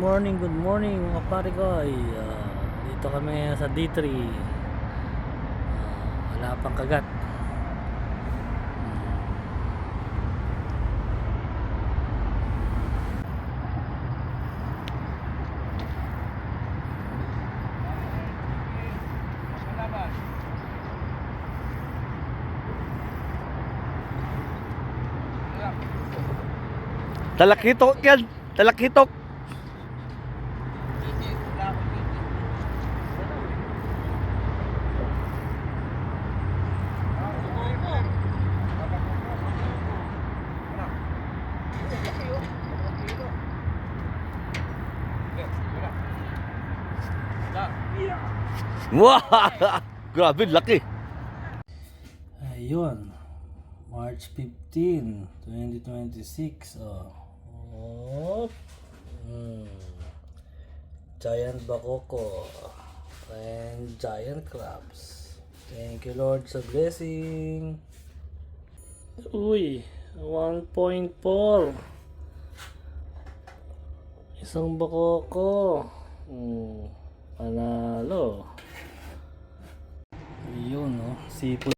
good morning mga pare ko. Dito kami sa D3. Wala pang kagat. Talakitok yan, talakitok. Wah, grabe laki. Ayun, March 15, 2026. Giant bakoko and giant crabs. Thank you Lord sa blessing. Uy, 1.4. Isang bakoko. Panalo. Ayun, sipot.